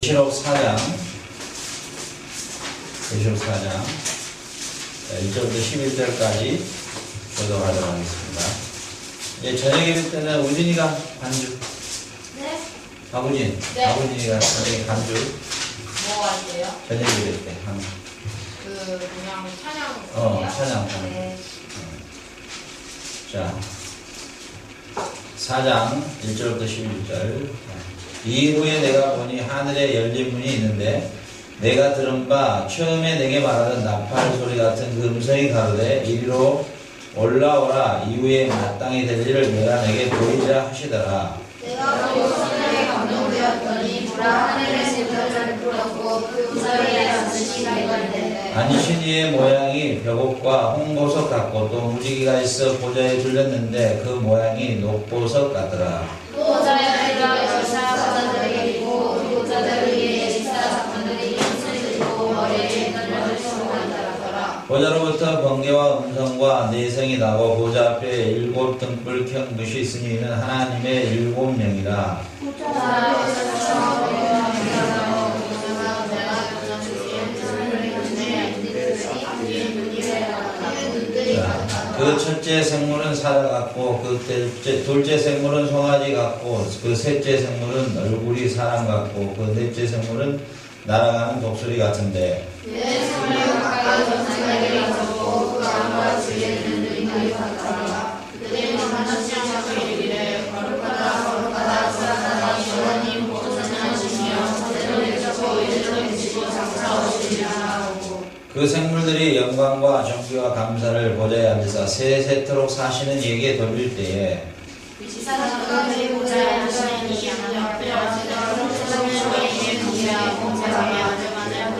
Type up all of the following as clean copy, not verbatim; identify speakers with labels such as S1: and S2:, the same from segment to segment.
S1: 계시록 4장 1절부터 11절까지 교도하도록 하겠습니다. 예, 저녁 예배 때는 우진이가 반주.
S2: 네?
S1: 박우진.
S2: 네.
S1: 박우진이가 저녁에 반주.
S2: 뭐 할 때요?
S1: 저녁 예배 때 항상.
S2: 그냥 찬양.
S1: 찬양.
S2: 네.
S1: 자, 4장 1절부터 11절. 이후에 내가 보니 하늘에 열린 문이 있는데 내가 들은 바 처음에 내게 말하던 나팔 소리 같은 그 음성이 가로되 이리로 올라오라. 이후에 마땅히 될 일을 내가 내게 보이리라 하시더라.
S2: 내가 보고 성령에 감동되었더니 보라 하늘에 새별을 불었고 그 우사리에 앉은 신이가 있는데
S1: 아니 신이의 모양이 벽옥과 홍보석 같고 또 무지개가 있어 보좌에 둘렸는데 그 모양이 녹보석 같더라.
S2: 보좌에 들어 열사 사자들이 있고 보좌들 위에 지사 사건들이 힘을 들고 머리에 떨려를 쓰고 있더라.
S1: 보좌로부터 번개와 음성과 내성이 나고 보좌 앞에 7 등불 켠 것이 있으니 이는 하나님의 7명이라. 그 첫째 생물은 사자 같고 그 둘째 생물은 송아지 같고 그 셋째 생물은 얼굴이 사람 같고 그 넷째 생물은 날아가는 독수리 같은데
S2: 내 손을 가까이 전생에게 가졌고 그 안과 주위에 있는 들이 같더라. 그들은 하나씩 이르기를 거룩하다 수락하다 여호와님 보존하시며 선대로 계시고 이리로 계시고 장사오시리라 하고
S1: 그 생물들이 영광과 존귀와 감사를 보좌에 앉으사 세세토록 사시는 이에게 돌릴 때에
S2: 지사장까지 보좌에 앉으시니 양옆에 앉으시며 성령의 이에 동의하고 공사하게 앉으마자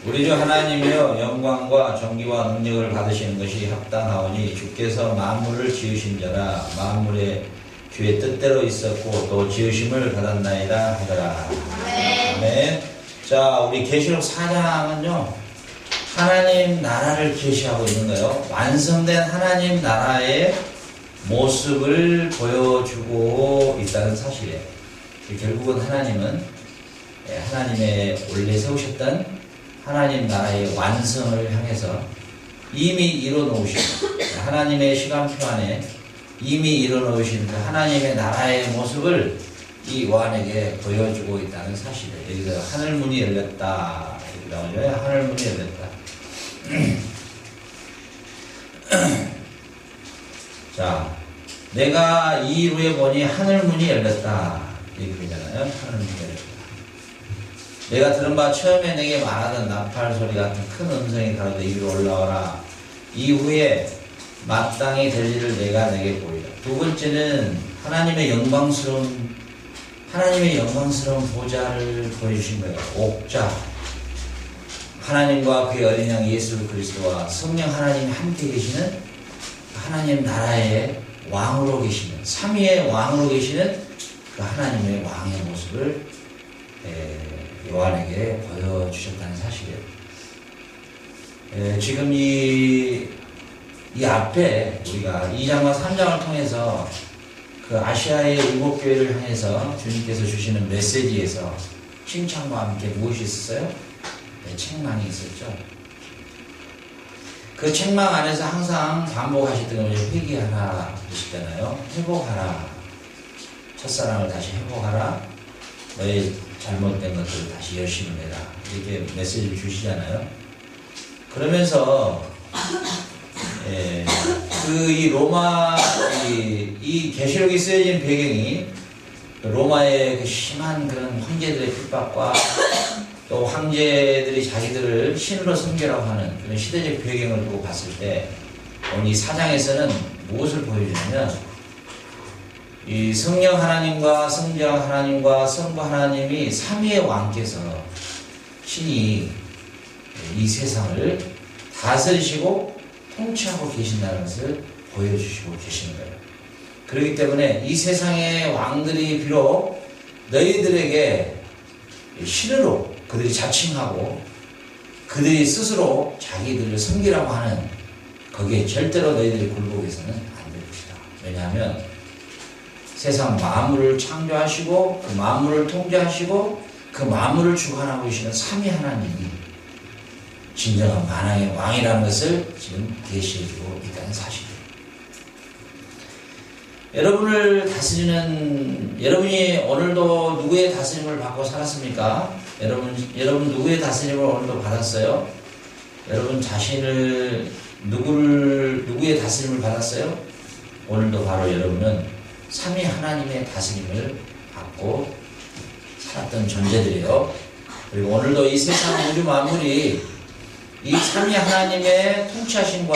S1: 우리 주 하나님이여 영광과 존귀와 능력을 받으시는 것이 합당하오니 주께서 만물을 지으신 자라 만물의 주의 뜻대로 있었고 또 지으심을 받았나이다 하더라. 아멘. 자, 우리 계시록 4장은요 하나님 나라를 계시하고 있는 거예요. 완성된 하나님 나라의 모습을 보여주고 있다는 사실이에요. 결국은 하나님은 하나님의 원래 세우셨던 하나님 나라의 완성을 향해서 이미 이뤄놓으신 하나님의 시간표 안에 이미 이뤄놓으신 그 하나님의 나라의 모습을 이 요한에게 보여주고 있다는 사실이에요. 여기서 하늘문이 열렸다 이렇게 나오죠. 하늘문이 열렸다. 자, 내가 이후에 보니 하늘문이 열렸다 이렇게 되잖아요. 하늘문이 열렸다. 내가 들은 바 처음에 내게 말하던 나팔 소리 같은 큰 음성이 가로되 이리로 올라와라. 이후에 마땅히 될 일을 내가 내게 보이라. 두 번째는 하나님의 영광스러운 보좌를 보여주신 거예요. 옥자. 하나님과 그의 어린 양 예수 그리스도와 성령 하나님이 함께 계시는 하나님 나라의 왕으로 계시는 삼위의 왕으로 계시는 그 하나님의 왕의 모습을 요한에게 보여주셨다는 사실이에요. 지금 이 앞에 우리가 2장과 3장을 통해서 그 아시아의 7교회를 향해서 주님께서 주시는 메시지에서 칭찬과 함께 무엇이 있었어요? 책망이 있었죠. 그 책망 안에서 항상 반복하셨던 것이 회개하라 그러시잖아요. 회복하라. 첫사랑을 다시 회복하라. 너의 잘못된 것들을 다시 열심히 내라. 이렇게 메시지를 주시잖아요. 그러면서 이 로마 이 계시록이 쓰여진 배경이 로마의 그 심한 그런 황제들의 핍박과 또 황제들이 자기들을 신으로 섬기라고 하는 그런 시대적 배경을 두고 봤을 때 오늘 이 4장에서는 무엇을 보여주냐면 이 성령 하나님과 성자 하나님과 성부 하나님이 삼위의 왕께서 신이 이 세상을 다스리시고 통치하고 계신다는 것을 보여주시고 계시는 거예요. 그렇기 때문에 이 세상의 왕들이 비록 너희들에게 신으로 그들이 자칭하고 그들이 스스로 자기들을 섬기라고 하는 거기에 절대로 너희들이 굴복해서는 안 될 것이다. 왜냐하면 세상 만물을 창조하시고 그 만물을 통제하시고 그 만물을 주관하고 계시는 삼위 하나님이 진정한 만왕의 왕이라는 것을 지금 계시해주고 있다는 사실이에요. 여러분을 다스리는, 여러분이 오늘도 누구의 다스림을 받고 살았습니까? 여러분 누구의 다스림을 오늘도 받았어요? 여러분 자신을 누구의 다스림을 받았어요? 오늘도 바로 여러분은 삼위 하나님의 다스림을 받고 살았던 존재들이에요. 그리고 오늘도 이 세상 우주 만물이 이 삼위 하나님의 통치하심과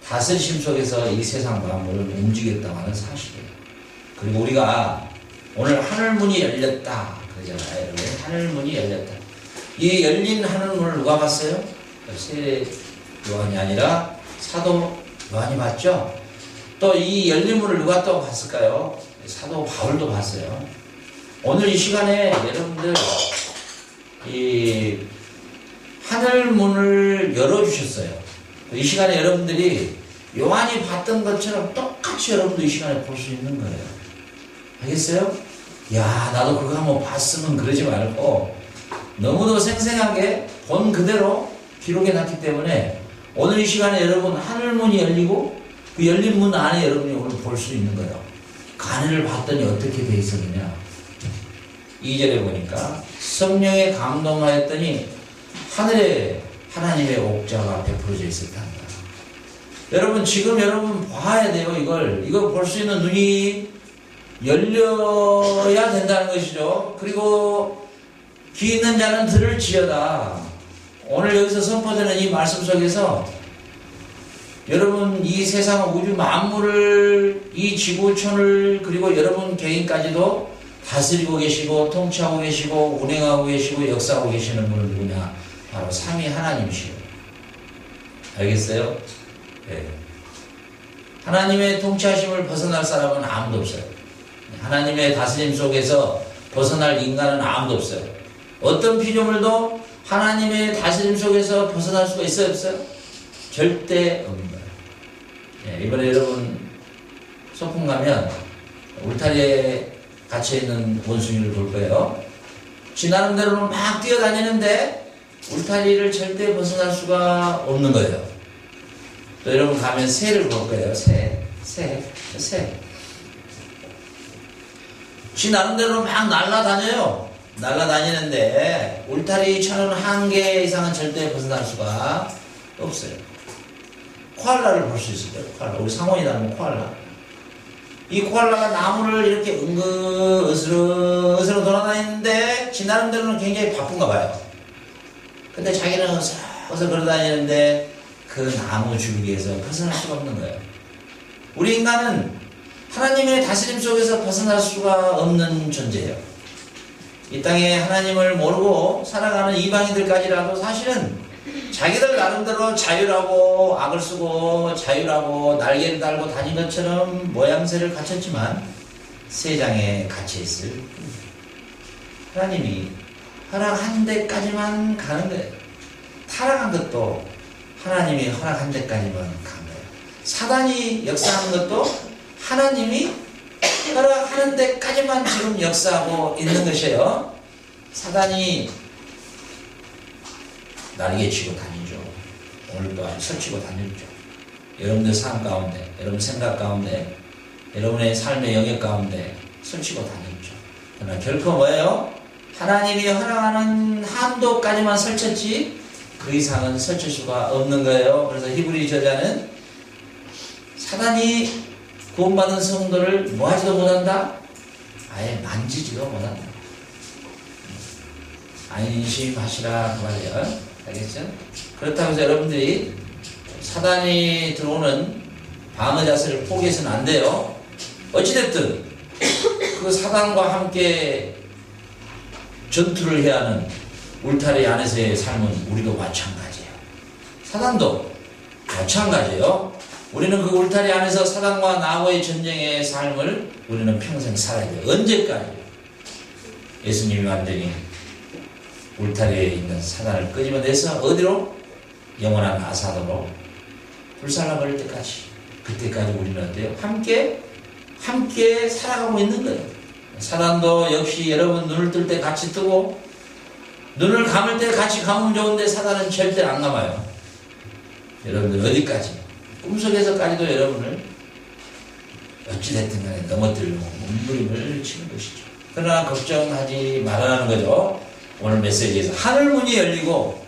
S1: 다스리심 속에서 이 세상 만물을 움직였다고 하는 사실이에요. 그리고 우리가 오늘 하늘문이 열렸다 그러잖아요. 여러분, 하늘문이 열렸다. 이 열린 하늘문을 누가 봤어요? 세례 요한이 아니라 사도 요한이 봤죠? 또 이 열린 문을 누가 또 봤을까요? 사도 바울도 봤어요. 오늘 이 시간에 여러분들 이 하늘문을 열어주셨어요. 이 시간에 여러분들이 요한이 봤던 것처럼 똑같이 여러분도 이 시간에 볼 수 있는 거예요. 알겠어요? 야, 나도 그거 한번 봤으면 그러지 말고 너무도 생생하게 본 그대로 기록해 놨기 때문에 오늘 이 시간에 여러분 하늘문이 열리고 그 열린 문 안에 여러분이 오늘 볼 수 있는 거예요. 그 안을 봤더니 어떻게 돼 있었느냐. 2절에 보니까 성령에 감동하였더니 하늘에 하나님의 옥자가 베풀어져 있었답니다. 여러분 지금 여러분 봐야 돼요. 이걸 볼 수 있는 눈이 열려야 된다는 것이죠. 그리고 귀 있는 자는 들을지어다. 오늘 여기서 선포되는 이 말씀 속에서 여러분 이 세상 우주 만물을 이 지구촌을 그리고 여러분 개인까지도 다스리고 계시고 통치하고 계시고 운행하고 계시고 역사하고 계시는 분은 누구냐? 바로 삼위 하나님이시오. 알겠어요? 네. 하나님의 통치하심을 벗어날 사람은 아무도 없어요. 하나님의 다스림 속에서 벗어날 인간은 아무도 없어요. 어떤 피조물도 하나님의 다스림 속에서 벗어날 수가 있어요? 없어요? 절대 없는 거예요. 네, 이번에 여러분 소풍 가면 울타리에 갇혀있는 원숭이를 볼 거예요. 지 나름대로는 막 뛰어다니는데 울타리를 절대 벗어날 수가 없는 거예요. 또 여러분 가면 새를 볼 거예요. 새. 지 나름대로 막 날아다녀요. 날아다니는데 울타리 쳐놓은 한 개 이상은 절대 벗어날 수가 없어요. 코알라를 볼 수 있어요. 코알라. 우리 상원이 닮은 코알라. 이 코알라가 나무를 이렇게 으스르 돌아다니는데 지 나름대로는 굉장히 바쁜가 봐요. 근데 자기는 어서 걸어다니는데 그 나무 줄기에서 벗어날 수가 없는 거예요. 우리 인간은 하나님의 다스림 속에서 벗어날 수가 없는 존재예요. 이 땅에 하나님을 모르고 살아가는 이방인들까지라도 사실은 자기들 나름대로 자유라고 악을 쓰고 자유라고 날개를 달고 다닌 것처럼 모양새를 갖췄지만 세상에 갇혀있을 하나님이 허락한 데까지만 가는 거예요. 타락한 것도 하나님이 허락한 데까지만 간 거예요. 사단이 역사하는 것도 하나님이 허락하는 데까지만 지금 역사하고 있는 것이에요. 사단이 날개치고 다니죠. 오늘도 아주 설치고 다니죠. 여러분들 삶 가운데, 여러분 생각 가운데, 여러분의 삶의 영역 가운데 설치고 다니죠. 그러나 결코 뭐예요? 하나님이 허락하는 한도까지만 설쳤지 그 이상은 설칠 수가 없는 거예요. 그래서 히브리 저자는 사단이 구원받은 성도를 뭐하지도 못한다? 아예 만지지도 못한다. 안심하시라 그 말이에요. 알겠죠? 그렇다고 해서 여러분들이 사단이 들어오는 방어 자세를 포기해서는 안 돼요. 어찌됐든 그 사단과 함께 전투를 해야 하는 울타리 안에서의 삶은 우리도 마찬가지예요. 사단도 마찬가지예요. 우리는 그 울타리 안에서 사단과 나와의 전쟁의 삶을 우리는 평생 살아야 돼요. 언제까지요? 예수님이 완전히 울타리에 있는 사단을 끄집어내서 어디로? 영원한 아사도로 불살라버릴 때까지. 그때까지 우리는 어때요? 함께 함께 살아가고 있는 거예요. 사단도 역시 여러분 눈을 뜰 때 같이 뜨고 눈을 감을 때 같이 감으면 좋은데 사단은 절대 안 감아요. 여러분들 어디까지? 꿈속에서까지도 여러분을 어찌됐든 간에 넘어뜨리고 몸부림을 치는 것이죠. 그러나 걱정하지 말아라는 거죠. 오늘 메시지에서 하늘문이 열리고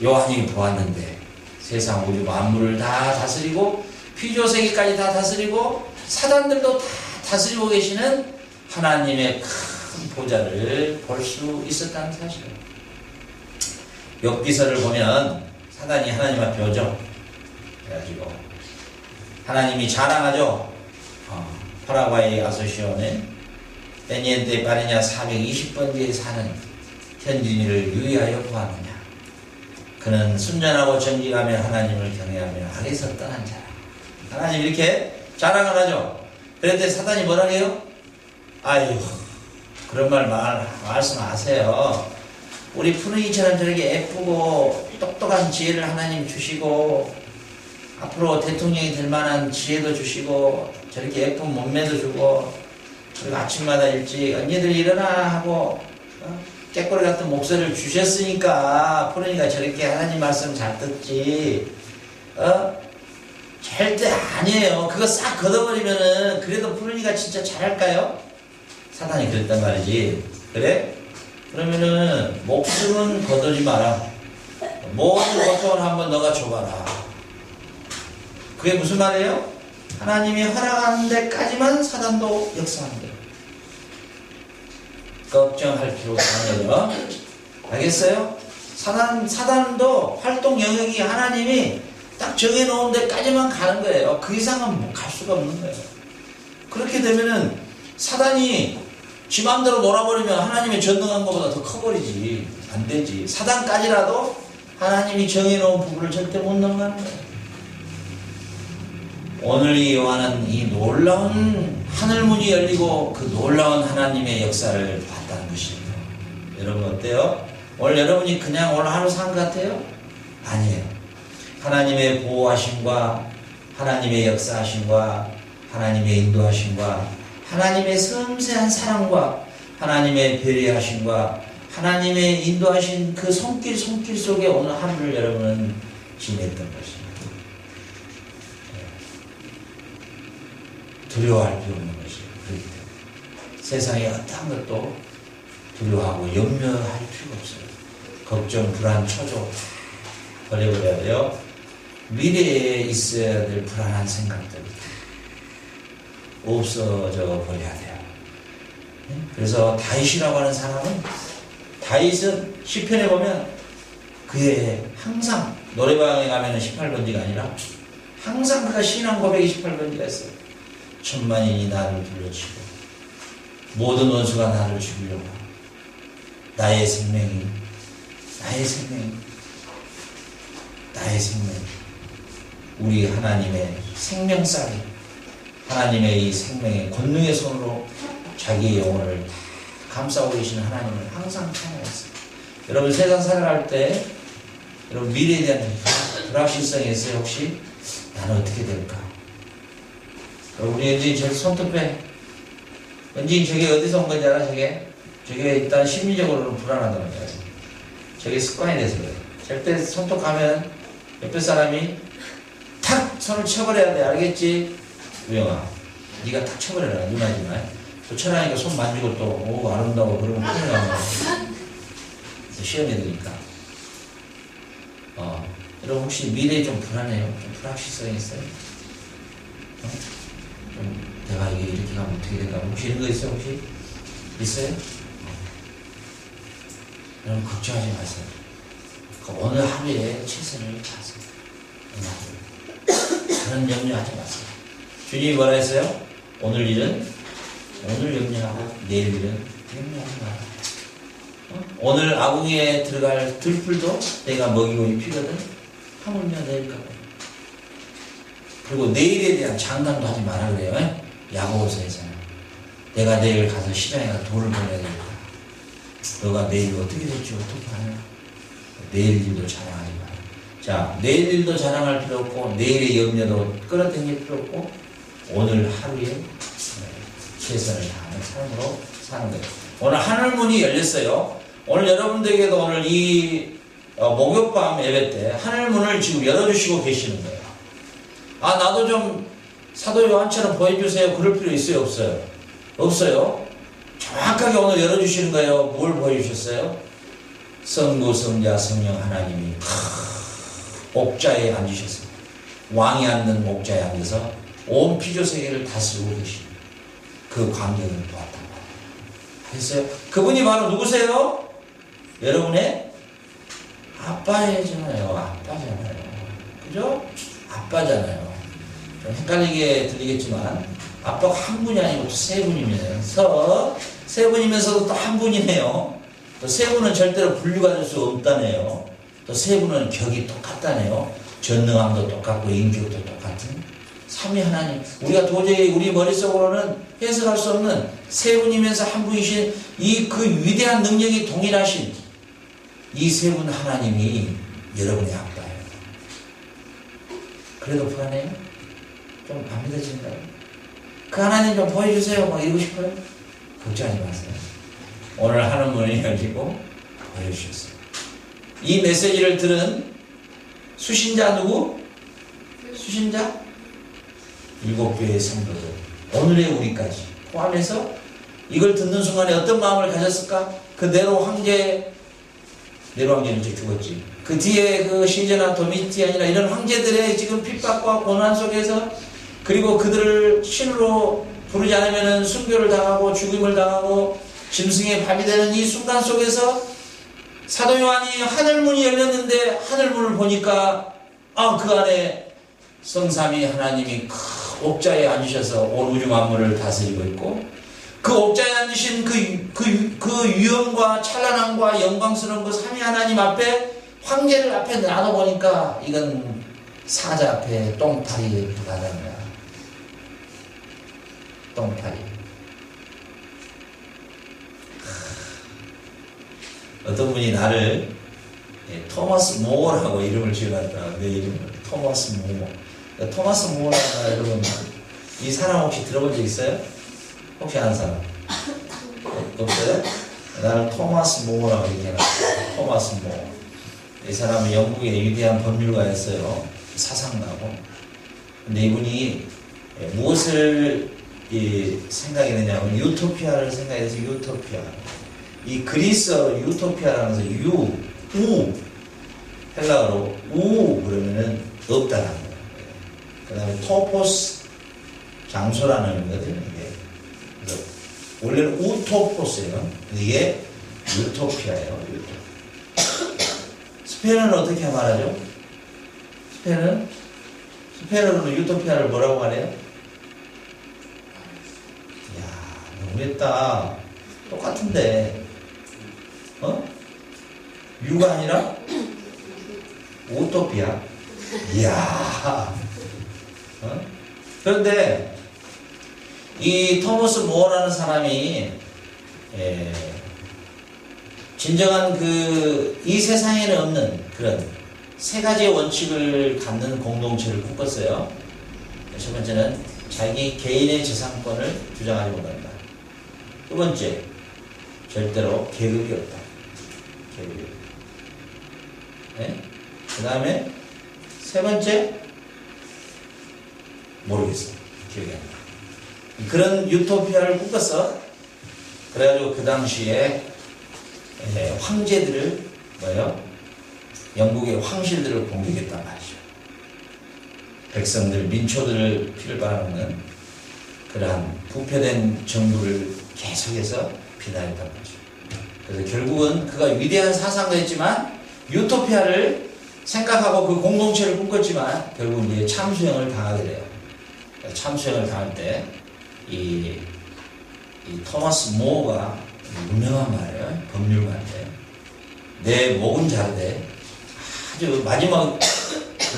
S1: 요한이 보았는데 세상 우주 만물을 다 다스리고 피조세계까지 다 다스리고 사단들도 다 다스리고 계시는 하나님의 큰 보좌를 볼 수 있었다는 사실이에요. 욥기서를 보면 사단이 하나님 앞에 오죠. 그래가지고 하나님이 자랑하죠. 파라과이 아소시온에 베니엔테 파리냐 420번지에 사는 현진이를 유의하여 보았느냐. 그는 순전하고 정직하며 하나님을 경외하며 악에서 떠난 자라. 하나님 이렇게 자랑을 하죠. 그런데 사단이 뭐라 해요? 아유, 그런 말씀하세요. 우리 푸른이처럼 저렇게 예쁘고 똑똑한 지혜를 하나님 주시고 앞으로 대통령이 될 만한 지혜도 주시고 저렇게 예쁜 몸매도 주고 그리고 아침마다 일찍 언니들 일어나 하고 깨꼬리 같은 목소리를 주셨으니까 푸른이가 저렇게 하나님 말씀 잘 듣지. 절대 아니에요. 그거 싹 걷어버리면은 그래도 푸른이가 진짜 잘할까요? 사단이 그랬단 말이지. 그래? 그러면은 목숨은 거두지 마라. 모든 고통을 한번 너가 줘봐라. 그게 무슨 말이에요? 하나님이 허락하는 데까지만 사단도 역사한다. 걱정할 필요가 없는 거죠. 알겠어요? 사단도 활동 영역이 하나님이 딱 정해놓은 데까지만 가는 거예요. 그 이상은 갈 수가 없는 거예요. 그렇게 되면은 사단이 지 맘대로 놀아버리면 하나님의 전능한 것보다 더 커버리지. 안 되지. 사단까지라도 하나님이 정해놓은 부분을 절대 못 넘어가는 거예요. 오늘 이 요한은 이 놀라운 하늘문이 열리고 그 놀라운 하나님의 역사를 봤다는 것입니다. 여러분 어때요? 오늘 여러분이 그냥 오늘 하루 산 것 같아요? 아니에요. 하나님의 보호하심과 하나님의 역사하심과 하나님의 인도하심과 하나님의 섬세한 사랑과 하나님의 배려하심과 하나님의 인도하신 그 손길 속에 오늘 하루를 여러분은 지냈던 것입니다. 두려워할 필요 없는 것이에요. 그렇기 때문에 세상의 어떠한 것도 두려워하고 염려할 필요가 없어요. 걱정, 불안, 초조 버려버려야 돼요. 미래에 있어야 될 불안한 생각들 없어져 버려야 돼요. 그래서 다윗이라고 하는 사람은 다윗은 시편에 보면 그의 항상 노래방에 가면 18번지가 아니라 항상 그가 신앙 고백이 18번지가 있어요. 천만인이 나를 둘러치고 모든 원수가 나를 죽이려고 나의 생명이 우리 하나님의 생명살이 하나님의 이 생명의 권능의 손으로 자기의 영혼을 다 감싸고 계시는 하나님을 항상 찬양했어요. 여러분 세상 살아갈 때 여러분 미래에 대한 불확실성이 있어요. 혹시 나는 어떻게 될까? 우리 연진이 저기 손톱 빼. 연진이 저게 어디서 온 건지 알아? 저게 일단 심리적으로는 불안하단 말이야. 저게 습관이 돼서 그래. 절대 손톱 가면 옆에 사람이 탁 손을 쳐버려야 돼. 알겠지? 우영아, 네가 탁 쳐버려라. 누나지만 좋잖아니까 손 만지고 또 오 아름다워 그러면 큰일 나는 거야. 시험에 드니까. 여러분 혹시 미래에 좀 불안해요? 좀 불확실성이 있어요? 좀 내가 이게 이렇게 가면 어떻게 될까? 혹시 이런 거 있어요? 혹시? 있어요? 여러분 걱정하지 마세요. 오늘 하루에 최선을 다하세요. 다른 염려하지 마세요. 주님이 뭐라 했어요? 오늘 일은 오늘 염려하고 내일 일은 염려하지 마라. 오늘 아궁이에 들어갈 들풀도 내가 먹이고 입히거든. 하물며 내일까봐. 그리고 내일에 대한 장담도 하지 마라 그래요. 야고보서에서는 내가 내일 가서 시장에 가서 돈을 벌어야 되겠다. 너가 내일 어떻게 될지 어떻게 하냐. 내일 일도 자랑하지 마라. 자, 내일 일도 자랑할 필요 없고 내일의 염려도 끌어당길 필요 없고 오늘 하루에 최선을 다하는 삶으로 사는 거예요. 오늘 하늘문이 열렸어요. 오늘 여러분들에게도 오늘 이 목요밤 예배 때 하늘문을 지금 열어주시고 계시는 거예요. 아, 나도 좀 사도 요한처럼 보여주세요. 그럴 필요 있어요? 없어요? 없어요. 정확하게 오늘 열어주시는 거예요. 뭘 보여주셨어요? 성부, 성자, 성령 하나님이 옥자에 앉으셨어요. 왕이 앉는 옥자에 앉아서 온 피조세계를 다스리고 계신 그 광경을 보았단 말이에요. 했어요? 그분이 바로 누구세요? 여러분의 아빠잖아요. 아빠잖아요. 그죠? 아빠잖아요. 좀 헷갈리게 들리겠지만 아빠가 한 분이 아니고 또 세 분이면서 세 분이면서도 또 한 분이네요. 또 세 분은 절대로 분류가 될 수 없다네요. 또 세 분은 격이 똑같다네요. 전능함도 똑같고 인격도 똑같은 삼위 하나님. 우리가 도저히 우리 머릿속으로는 해석할 수 없는 세 분이면서 한 분이신 이 그 위대한 능력이 동일하신 이 세 분 하나님이 여러분의 아빠예요. 그래도 불안해요? 좀 안 믿어진가요? 그 하나님 좀 보여주세요. 막 이러고 싶어요? 걱정하지 마세요. 오늘 하늘문이 열리고 보여주셨어요. 이 메시지를 들은 수신자 누구? 수신자? 7교회의 성도들, 오늘의 우리까지 포함해서 이걸 듣는 순간에 어떤 마음을 가졌을까? 그 네로 황제는 이제 죽었지. 그 뒤에 그 시제나 도미티안이나 이런 황제들의 지금 핍박과 고난 속에서, 그리고 그들을 신으로 부르지 않으면 순교를 당하고 죽임을 당하고 짐승의 밥이 되는 이 순간 속에서 사도 요한이 하늘문이 열렸는데 하늘문을 보니까 그 안에 성삼위 하나님이 큰 옥자에 앉으셔서 온 우주 만물을 다스리고 있고, 그 옥자에 앉으신 그 유형과 찬란함과 영광스러운 그 삼위 하나님 앞에 황제를 앞에 놔둬보니까 이건 사자 앞에 똥파리 불과하다는 거야. 똥파리. 어떤 분이 나를 토마스 모어라고 이름을 지어놨다. 내 이름을 토마스 모어. 토마스 모어라고 여러분, 이 사람 혹시 들어본 적 있어요? 혹시 아는 사람? 없어요? 나는 토마스 모어라고 이렇게 해놨어요. 토마스 모어. 이 사람은 영국의 위대한 법률가였어요. 사상가고. 근데 이분이 무엇을 생각했느냐면 유토피아를 생각해서 유토피아. 이 그리스어로 유토피아라는 것은 헬라어로 그러면은 없다라는 거예요. 그 다음에 토포스, 장소라는 거거든요. 이게. 그래서 원래는 우토포스예요. 이게 유토피아예요. 스페인어는 어떻게 말하죠? 스페인어로는 유토피아를 뭐라고 말해요? 이야, 너무했다. 똑같은데. 유가 아니라 우토피아. 이야. 그런데 이 토머스 모어라는 사람이 진정한 이 세상에는 없는 그런 세 가지의 원칙을 갖는 공동체를 꿈꿨어요. 첫 번째는 자기 개인의 재산권을 주장하지 못한다. 두 번째, 절대로 계급이 없다. 계급이 없다. 네? 그 다음에 세 번째, 모르겠어. 기억이 안 나. 그런 유토피아를 꿈꿨어. 그래가지고 그 당시에 황제들을 영국의 황실들을 공격했단 말이죠. 백성들, 민초들을 피를 빨아먹는 그러한 부패된 정부를 계속해서 비난했단 말이죠. 그래서 결국은 그가 위대한 사상가였지만 유토피아를 생각하고 그 공동체를 꿈꿨지만 결국 이제 참수형을 당하게 돼요. 참수형을 당할 때 이 토마스 모어가 유명한 말이에요. 법률가인데 내 목은 자르되 아주 마지막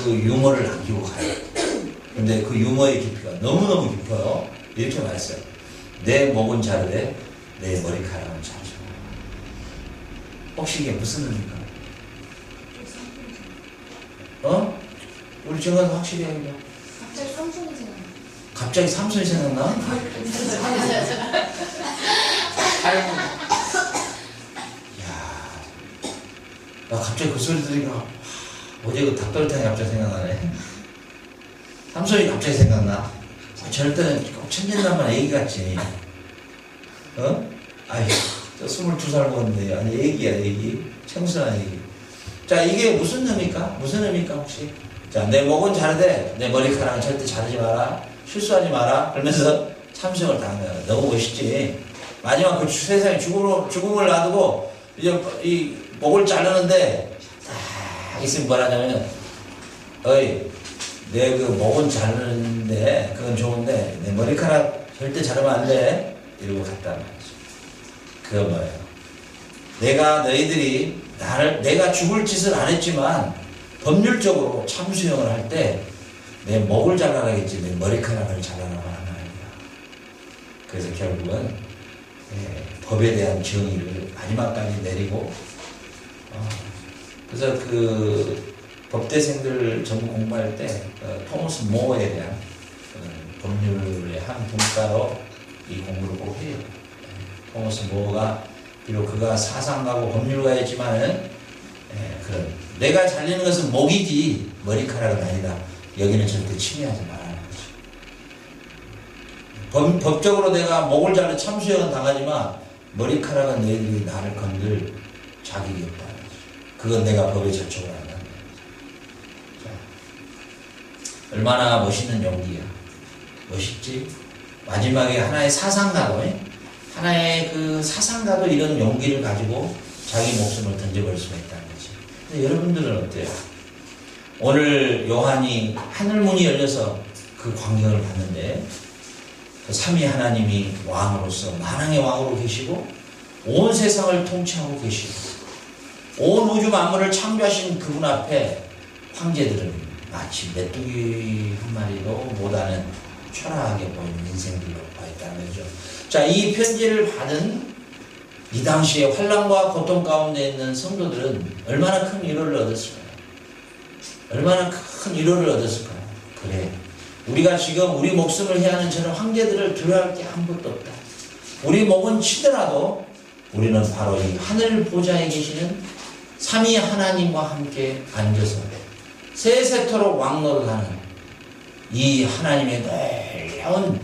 S1: 그 유머를 남기고 가요. 근데 그 유머의 깊이가 너무너무 깊어요. 이렇게 말했어요. 내 목은 자르되 내 머리카락은 자르죠. 혹시 이게 무슨 의미입니까? 우리 정가도 확실히 해요.
S2: 갑자기 쌍둥이 생각나.
S1: 갑자기 삼손이 생각나? 나 갑자기 그 소리 들으니까 어제 그 닭도리탕이 갑자기 생각나네. 삼손이 갑자기 생각나. 저럴 때는 꼭 천진난만 애기 같지. 어? 아이, 저 22살 먹었는데. 아니, 애기야, 애기. 청순한 애기. 자, 이게 무슨 의미입니까? 무슨 의미입니까, 혹시? 자, 내 목은 자르되 내 머리카락은 절대 자르지 마라. 실수하지 마라. 그러면서 참수형을 당한 거야. 너무 멋있지. 마지막 그 세상에 죽음을 놔두고 이제 이 목을 자르는데 딱 있으면 뭐라냐면, 어이, 내 그 목은 자르는데 그건 좋은데 내 머리카락 절대 자르면 안 돼. 이러고 갔단 말이지. 그거 뭐예요? 내가 너희들이 내가 죽을 짓을 안 했지만 법률적으로 참수형을 할 때 내 목을 잘라라겠지 내 머리카락을 잘라라고 하는 말입니다. 그래서 결국은 법에 대한 정의를 마지막까지 내리고 그래서 그 법대생들 전부 공부할 때 토머스 모어에 대한 법률의 한 분과로 이 공부를 꼭 해요. 토머스 모어가 비록 그가 사상가고 법률가였지만은 그런 내가 잘리는 것은 목이지 머리카락은 아니다. 여기는 절대 침해하지 말라는 거지. 법적으로 내가 목을 자르 참수형은 당하지만 머리카락은 너희들이 나를 건들 자격이 없다는 거지. 그건 내가 법에 저촉을 한다는 거지. 자, 얼마나 멋있는 용기야. 멋있지? 마지막에 하나의 사상가도 하나의 그 사상가도 이런 용기를 가지고 자기 목숨을 던져버릴 수가 있다는 거지. 근데 여러분들은 어때요? 오늘 요한이 하늘문이 열려서 그 광경을 봤는데 그 삼위 하나님이 왕으로서 만왕의 왕으로 계시고 온 세상을 통치하고 계시고 온 우주 만물을 창조하신 그분 앞에 황제들은 마치 메뚜기 한 마리도 못하는 초라하게 보이는 인생들로 보였다는 거죠. 자, 이 편지를 받은 이 당시에 환난과 고통 가운데 있는 성도들은 얼마나 큰 위로를 얻었을까요? 얼마나 큰 위로를 얻었을까요? 그래, 우리가 지금 우리 목숨을 해하는 저는 황제들을 두려워할 게 아무것도 없다. 우리 몸은 치더라도 우리는 바로 이 하늘 보좌에 계시는 삼위 하나님과 함께 앉아서 세세토록 왕노릇하는 이 하나님의 놀라운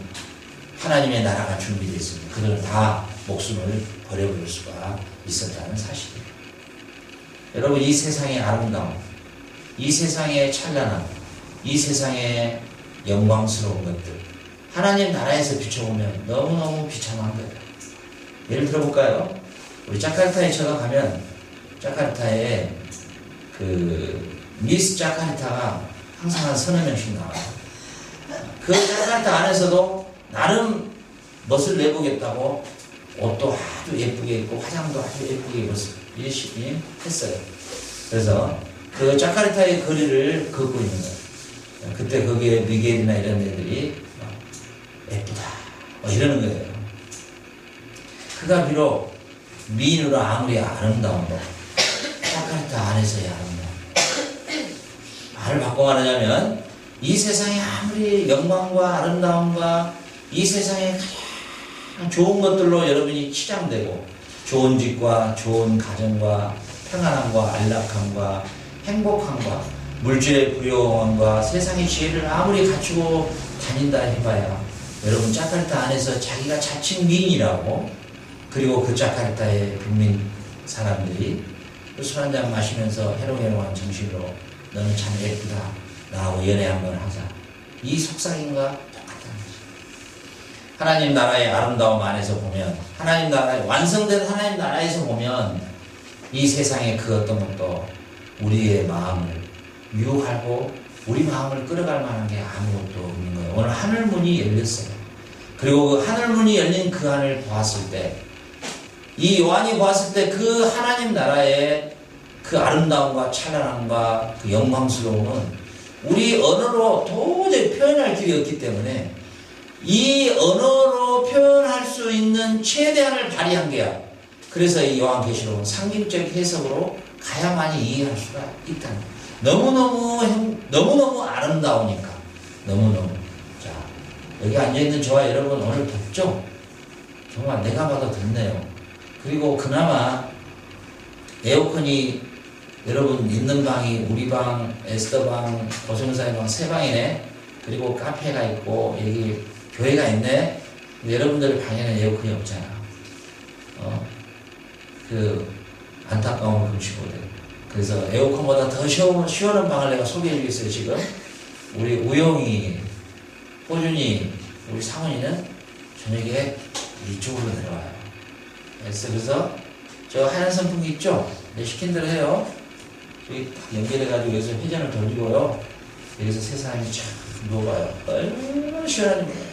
S1: 하나님의 나라가 준비되어 있습니다. 그들은 다 목숨을 버려버릴 수가 있었다는 사실이에요. 여러분, 이 세상의 아름다움, 이 세상의 찬란함, 이 세상의 영광스러운 것들 하나님 나라에서 비춰보면 너무너무 비참한 거예요. 예를 들어볼까요? 우리 자카르타에 제가 가면 자카르타에 그 미스 자카르타가 항상 한 서너 명씩 나와요. 그 자카르타 안에서도 나름 멋을 내보겠다고 옷도 아주 예쁘게 입고 화장도 아주 예쁘게 입어서 열심히 했어요. 그래서 그 자카르타의 거리를 걷고 있는 거예요. 그때 거기에 미겔이나 이런 애들이 예쁘다 이러는 거예요. 그가 비록 미인으로 아무리 아름다워도 자카르타 안에서의 아름다움. 말을 바꿔 말하자면 이 세상에 아무리 영광과 아름다움과 이 세상에 가장 좋은 것들로 여러분이 치장되고 좋은 집과 좋은 가정과 평안함과 안락함과 행복함과 물질의 부유함과 세상의 지혜를 아무리 갖추고 다닌다 해봐야 여러분 자카르타 안에서 자기가 자칭 미인이라고 그리고 그 자카르타의 국민 사람들이 술 한잔 마시면서 해롱해롱한 정신으로 너는 참 예쁘다. 나하고 연애 한번 하자. 이 속삭임과 똑같다는 거죠. 하나님 나라의 아름다움 안에서 보면 하나님 나라의 완성된 하나님 나라에서 보면 이 세상의 그 어떤 것도 우리의 마음을 유혹하고 우리 마음을 끌어갈 만한 게 아무것도 없는 거예요. 오늘 하늘문이 열렸어요. 그리고 그 하늘문이 열린 그 안을 보았을 때 이 요한이 보았을 때 그 하나님 나라의 그 아름다움과 찬란함과 그 영광스러움은 우리 언어로 도저히 표현할 길이 없기 때문에 이 언어로 표현할 수 있는 최대한을 발휘한 게야. 그래서 이 요한계시록은 상징적 해석으로 가야만이 이해할 수가 있다는 거예요. 너무너무 아름다우니까. 너무너무. 자, 여기 앉아있는 저와 여러분 오늘 덥죠? 정말 내가 봐도 덥네요. 그리고 그나마 에어컨이 여러분 있는 방이 우리 방, 에스더 방, 고성사의 방 세 방이네. 그리고 카페가 있고 여기 교회가 있네. 여러분들 방에는 에어컨이 없잖아. 그 안타까운 금시거든. 그래서 에어컨보다 더 시원한 방을 내가 소개해 주겠어요. 지금 우리 우영이, 호준이, 우리 상훈이는 저녁에 이쪽으로 내려와요. 그래서 저 하얀 선풍기 있죠? 내 시킨 대로 해요. 저기 연결해가지고 여기서 회전을 돌리고요. 여기서 세 사람이 쫙 누워봐요. 얼마나 시원한지 몰라요.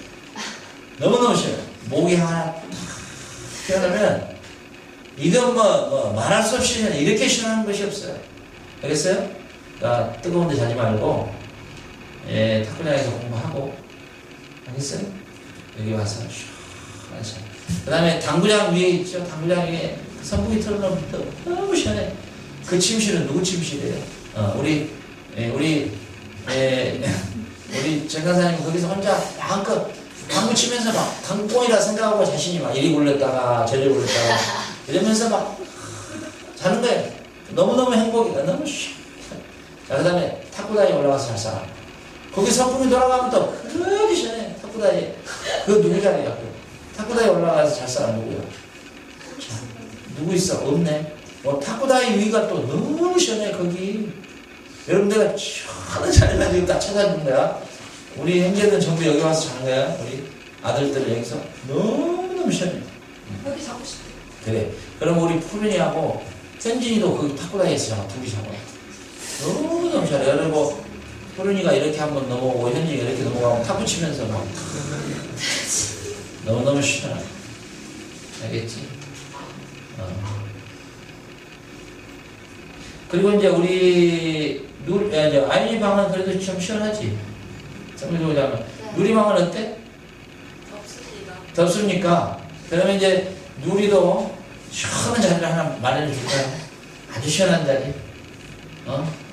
S1: 너무너무 시원해요. 목이 하나 탁 피어나면 이건 말할 수 없이 이렇게 시원한 것이 없어요. 알겠어요? 그러니까 뜨거운 데 자지 말고 탁구장에서 공부하고 알겠어요? 여기 와서 시원하죠. 그 다음에 당구장 위에 있죠? 당구장 위에 선풍기 틀어놓으면 너무 시원해. 그 침실은 누구 침실이에요? 우리 정강사님 거기서 혼자 마음껏 당구 치면서 막 당구공이라 생각하고 자신이 막 이리 굴렸다가 저리 굴렸다가 이러면서 막 자는 거예요. 너무너무 행복이다. 너무 시원해. 자, 그 다음에 탁구단에 올라가서 잘 살아. 거기 선풍기 돌아가면 또 그렇게 시원해. 탁구단에. 그거 누구 자리야? 탁구단에 올라가서 잘 살아. 누구야? 자, 누구 있어? 없네. 탁구단의 위가 또 너무 시원해. 거기. 여러분 내가 시원한 자리만 지금 다 찾아준 거야. 우리 형제들은 전부 여기 와서 자는 거야. 우리 아들들은 여기서 너무너무 시원해.
S2: 여기 자고 싶어.
S1: 그래. 그럼 우리 푸른이하고 센진이도 거기 탁구단에서 자고 둘이 자고. 너무너무 시원해. 그리고 푸른이가 이렇게 한번 넘어오고 현진이가 이렇게 넘어가고 탁구 치면서 막 너무너무 시원해. 알겠지? 그리고 이제 우리 아이니 방은 그래도 좀 시원하지. 성경적으로 하면 누리 방은 어때? 덥습니까? 그러면 이제 누리도 시원한 자리를 하나 마련해 줄까요? 아주 시원한 자리.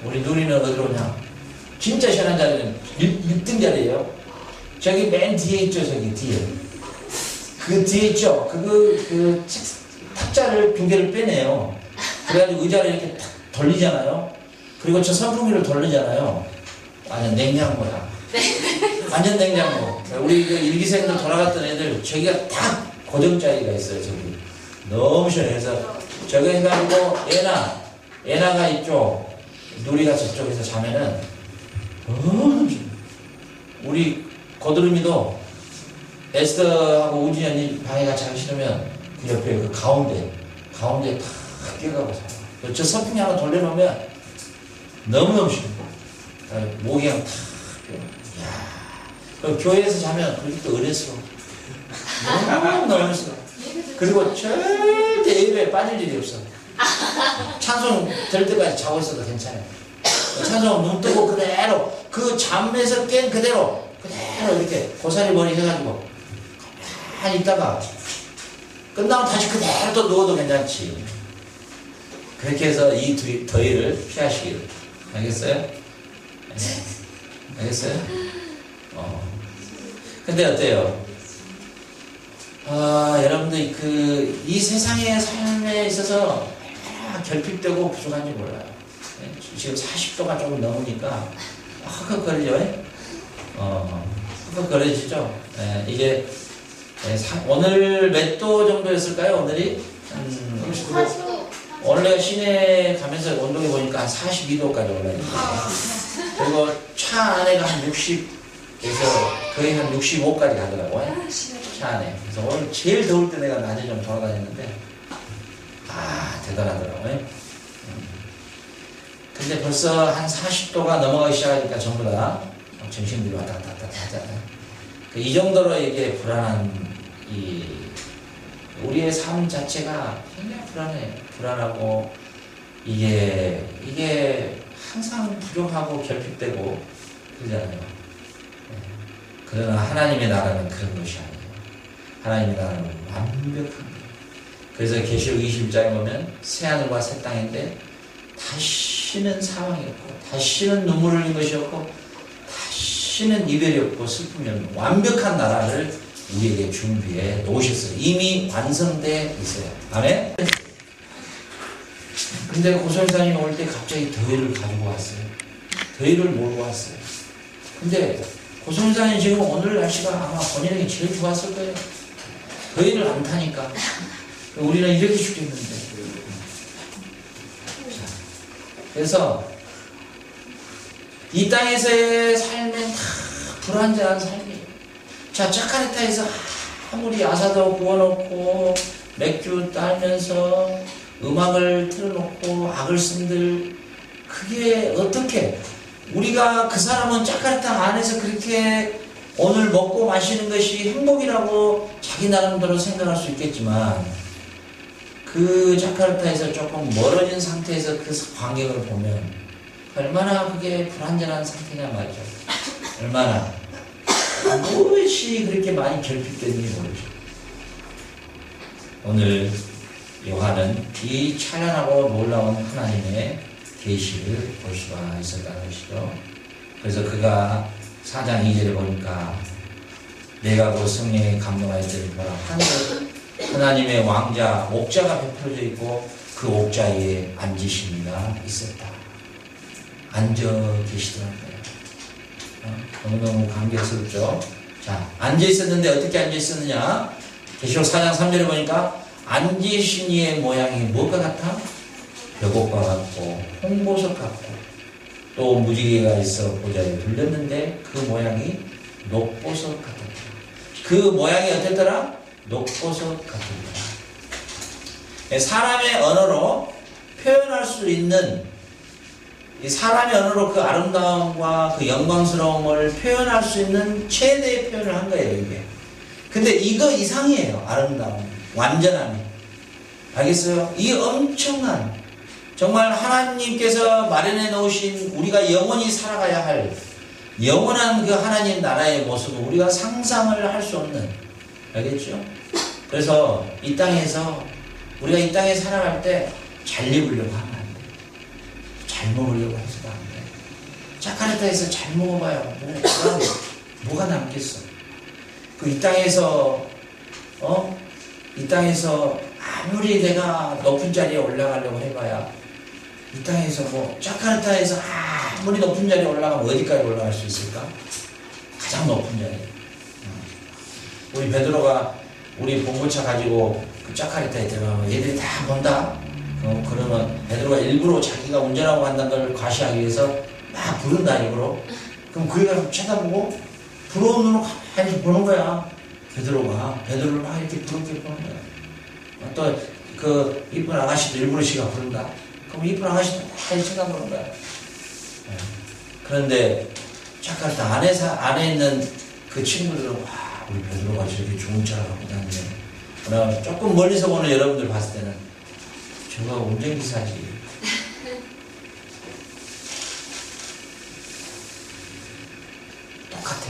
S1: 우리 누리는 어디로 오냐? 진짜 시원한 자리는 1등 자리예요. 저기 맨 뒤에 있죠, 저기 뒤에. 그 뒤에 있죠. 그 탁자를 두 개를 빼내요. 그래가지고 의자를 이렇게 탁 돌리잖아요. 그리고 저 선풍기를 돌리잖아요. 완전 냉장고야. 완전 냉장고. 우리 그 일기생들 돌아갔던 애들 저기가 딱 고정자리가 있어요. 저기 너무 시원해. 그래서 저기 해가지고 애나가 이쪽, 누리가 저쪽에서 자면은 너무 시원해. 우리 고드름이도 에스더하고 우진이 언니 방에 같이 자기 싫으면 그 옆에 그 가운데 탁 뛰어가고 자요. 저 선풍기 하나 돌려놓으면 너무너무 시원해. 목이 그냥 탁 그럼 교회에서 자면 그렇게 또 의뢰스러워. 너무 의뢰스러워. 그리고 절대 예배에 빠질 일이 없어. 찬송 될 때까지 자고 있어도 괜찮아요. 찬송 눈 뜨고 그대로 그 잠에서 깬 그대로 이렇게 고사리 머리 해가지고 가만히 있다가 끝나면 다시 그대로 또 누워도 괜찮지. 그렇게 해서 이 더위를 피하시길. 알겠어요? 네. 알겠어요? 근데 어때요? 여러분들 이 세상의 삶에 있어서 얼마나 결핍되고 부족한지 몰라요. 지금 40도가 조금 넘으니까 헉헉거리죠? 헉헉거리시죠? 이게 오늘 몇 도 정도였을까요? 오늘이? 39도. 오늘 내가 시내 가면서 온도계 보니까 한 42도까지 올라있어요. 그리고 차 안에가 한 60에서 거의 한 65까지 가더라고요. 차 안에. 그래서 오늘 제일 더울 때 내가 낮에 좀 돌아다녔는데, 대단하더라고요. 근데 벌써 한 40도가 넘어가기 시작하니까 전부 다 정신들이 왔다 갔다 하잖아요. 이 정도로 이게 불안한, 우리의 삶 자체가 굉장히 불안해요. 불안하고, 이게 항상 부족하고 결핍되고, 그러잖아요. 그러나 하나님의 나라는 그런 것이 아니에요. 하나님의 나라는 완벽한 거예요. 그래서 계시록 20장에 보면 새하늘과 새 땅인데 다시는 사망이 없고 다시는 눈물 흘린 것이 없고 다시는 이별이 없고 슬픔이 없는 완벽한 나라를 우리에게 준비해 놓으셨어요. 이미 완성되어 있어요. 아멘? 근데 고선생님이 올 때 갑자기 더위를 가지고 왔어요. 더위를 몰고 왔어요. 근데 고선생님 지금 오늘 날씨가 아마 본인에게 제일 좋았을 거예요. 더위를 안 타니까. 우리는 이렇게 죽겠는데. 그래서 이 땅에서의 삶은 다 불완전한 삶이에요. 자, 자카르타에서 아무리 아사도 구워놓고 맥주 따면서 음악을 틀어놓고 악을 쓴들 그게 어떻게 우리가 그 사람은 자카르타 안에서 그렇게 오늘 먹고 마시는 것이 행복이라고 자기 나름대로 생각할 수 있겠지만 그 자카르타에서 조금 멀어진 상태에서 그 광경을 보면 얼마나 그게 불완전한 상태냐 말이죠. 얼마나 무엇이 그렇게 많이 결핍됐는지 모르죠. 오늘 요한은 이 찬란하고 놀라운 하나님의 계시를 볼 수가 있었다는 것이죠. 그래서 그가 4장 2절에 보니까 내가 그 성령에 감동하였더니 보라 하나님의 왕자 옥자가 베풀어져 있고 그 옥자 위에 앉으심이가 있었다. 앉아 계시더라고요. 너무너무 감격스럽죠. 자, 앉아 있었는데 어떻게 앉아 있었느냐? 계시록 4장 3절에 보니까 앉으신 이의 모양이 뭐가 같아? 벽옥과 같고 홍보석 같고 또 무지개가 있어 보좌에 둘렸는데 그 모양이 녹보석 같았다. 그 모양이 어땠더라? 녹보석 같았다. 사람의 언어로 표현할 수 있는 이 사람의 언어로 그 아름다움과 그 영광스러움을 표현할 수 있는 최대의 표현을 한 거예요, 이게. 근데 이거 이상이에요, 아름다움. 완전함이. 알겠어요? 이 엄청난, 정말 하나님께서 마련해 놓으신 우리가 영원히 살아가야 할 영원한 그 하나님 나라의 모습을 우리가 상상을 할 수 없는, 알겠죠? 그래서 이 땅에서, 우리가 이 땅에 살아갈 때 잘 입으려고 하면 안 돼. 잘 먹으려고 해서도 안 돼. 자카르타에서 잘 먹어봐요. 뭐가 남겠어? 그 이 땅에서, 이 땅에서 아무리 내가 높은 자리에 올라가려고 해봐야 이 땅에서 자카르타에서 아무리 높은 자리에 올라가면 어디까지 올라갈 수 있을까? 가장 높은 자리. 우리 베드로가 우리 봉고차 가지고 그 자카르타에 들어가면 얘들이 다 본다. 그러면 베드로가 일부러 자기가 운전하고 간다는 걸 과시하기 위해서 막 부른다 일부러. 그럼 그 애가 쳐다보고 부러운 눈으로 가만히 보는 거야. 베드로를 막 이렇게 부럽게 보는 거야. 또 그 이쁜 아가씨도 일부러 지가 부른다. 그럼 이쁜 아가씨도 다 쳐다보는 거야. 그런데 자카르타 안에 있는 그 친구들은 와, 우리 베드로가 저렇게 좋은 차를 갖고 다니네. 조금 멀리서 보는 여러분들 봤을 때는 저거 운전기사지. 똑같아.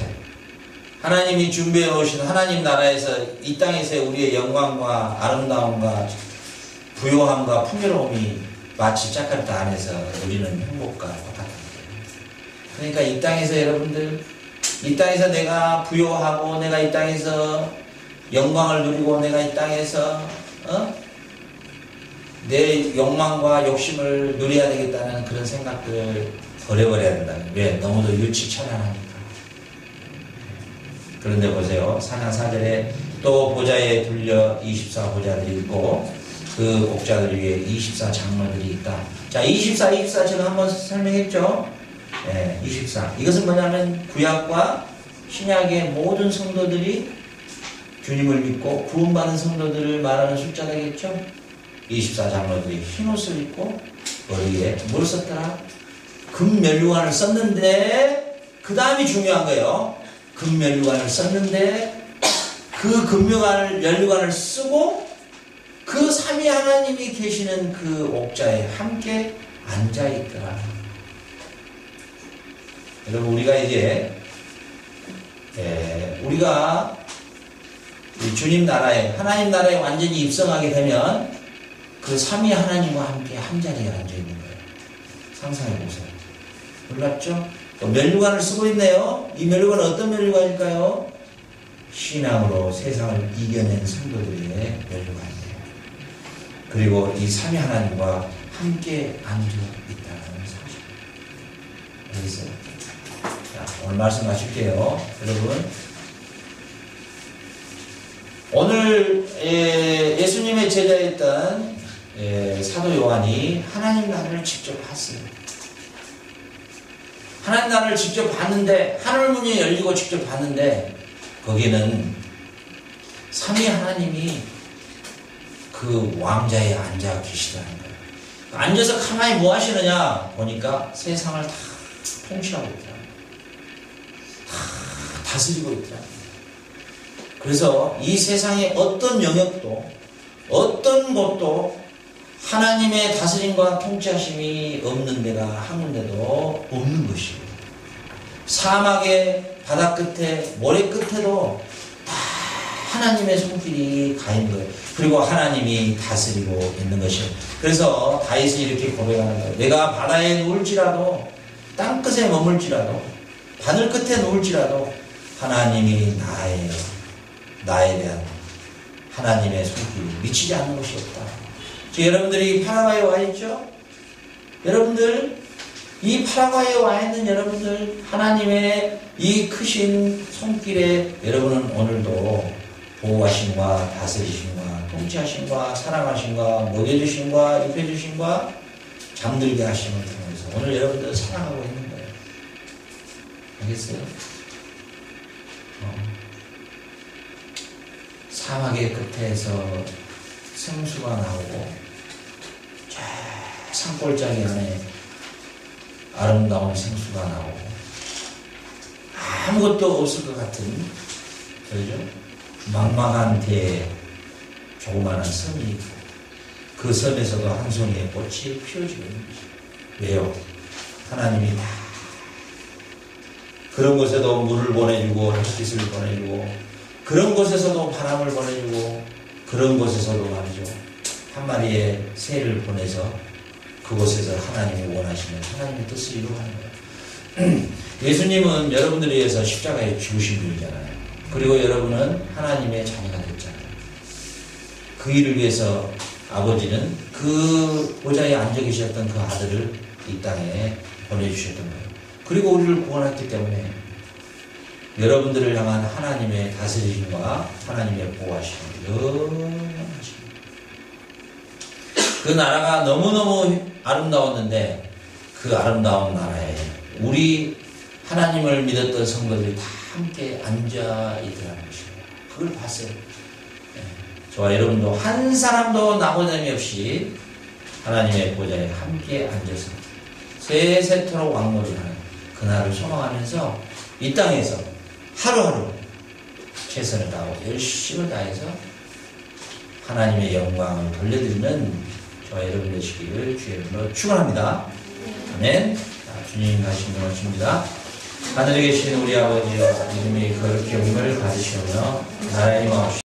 S1: 하나님이 준비해 오신 하나님 나라에서 이 땅에서의 우리의 영광과 아름다움과 부요함과 풍요로움이 마치 자카르타 안에서 우리는 행복과 똑같은 거예요. 그러니까 이 땅에서 여러분들, 이 땅에서 내가 부요하고 내가 이 땅에서 영광을 누리고 내가 이 땅에서 내 욕망과 욕심을 누려야 되겠다는 그런 생각들을 버려버려야 된다. 왜? 너무도 유치천연하니까. 그런데 보세요. 4장 4절에 또 보좌에 둘려 24보좌들이 있고 그 옥자들 위에 24 장로들이 있다. 자, 24 제가 한번 설명했죠. 24. 이것은 뭐냐면 구약과 신약의 모든 성도들이 주님을 믿고 구원받은 성도들을 말하는 숫자되겠죠. 24 장로들이 흰옷을 입고 머리에 뭘 썼더라? 금면류관을 썼는데 그 다음이 중요한 거예요. 금면류관을 썼는데 그 금면류관을 쓰고 그 삼위 하나님이 계시는 그 옥자에 함께 앉아있더라. 여러분, 우리가 이제 우리가 주님 나라에, 하나님 나라에 완전히 입성하게 되면 그 삼위 하나님과 함께 한 자리에 앉아있는 거예요. 상상해 보세요. 놀랍죠? 또 면류관을 쓰고 있네요. 이 면류관은 어떤 면류관일까요? 신앙으로 세상을 이겨낸 성도들의 면류관이에요. 그리고 이 삼위 하나님과 함께 앉아 있다는 사실. 알겠어요? 자, 오늘 말씀 마칠게요. 여러분, 오늘 예수님의 제자였던 사도 요한이 하나님 나라를 직접 봤어요. 하나님 나라를 직접 봤는데, 하늘문이 열리고 직접 봤는데, 거기는 삼위 하나님이 그 왕자에 앉아 계시다는 거예요. 앉아서 가만히 뭐 하시느냐 보니까 세상을 다 통치하고 있더라. 다 다스리고 있더라. 그래서 이 세상의 어떤 영역도, 어떤 곳도 하나님의 다스림과 통치하심이 없는 데가 한 군데도 없는 것이에요. 사막의 바다 끝에, 모래 끝에도 다 하나님의 손길이 가 있는 거예요. 그리고 하나님이 다스리고 있는 것이에요. 그래서 다윗이 이렇게 고백하는 거예요. 내가 바다에 누울지라도, 땅끝에 머물지라도, 바늘 끝에 누울지라도 하나님이 나에 대한 하나님의 손길이 미치지 않는 것이 없다. 지금 여러분들이 파라과이에 와 있죠? 여러분들, 이 파라과이에 와 있는 여러분들, 하나님의 이 크신 손길에 여러분은 오늘도 보호하심과 다스리심과 통치하심과 사랑하심과 먹여주심과 입혀주심과 잠들게 하심을 통해서 오늘 여러분들 살아가고 있는 거예요. 알겠어요? 사막의 끝에서 생수가 나오고 저 산골짜기 안에 아름다운 생수가 나오고 아무것도 없을 것 같은, 그렇죠? 망망한 데에 조그마한 섬이 있고 그 섬에서도 한 송이의 꽃이 피어지고 있는 거죠. 왜요? 하나님이 다 그런 곳에도 물을 보내주고 햇빛을 보내주고 그런 곳에서도 바람을 보내주고 그런 곳에서도 말이죠, 한 마리의 새를 보내서 그곳에서 하나님이 원하시는 하나님의 뜻을 이루어가는 거예요. 예수님은 여러분들을 위해서 십자가에 죽으신 분이잖아요. 그리고 여러분은 하나님의 자녀가 됐잖아요. 그 일을 위해서 아버지는 그 보좌에 앉아 계셨던 그 아들을 이 땅에 보내주셨던 거예요. 그리고 우리를 구원했기 때문에 여러분들을 향한 하나님의 다스리심과 하나님의 보호하심을 영원하십니다. 그 나라가 너무너무 아름다웠는데 그 아름다운 나라에 우리 하나님을 믿었던 성도들이 다 함께 앉아 있더라는 것입니다. 그걸 봤어요. 저와 여러분도 한 사람도 나고자미 없이 하나님의 보좌에 함께 앉아서 세세토록 왕노를 하는 그날을 소망하면서 이 땅에서 하루하루 최선을 다하고 열심을 다해서 하나님의 영광을 돌려드리는 저와 여러분 되시기를 주의 이름으로 축원합니다. 아멘. 주님 하신 말씀입니다. 하늘에 계신 우리 아버지여, 이름이 거룩히 영광을 받으시오며 나라의 임하옵시고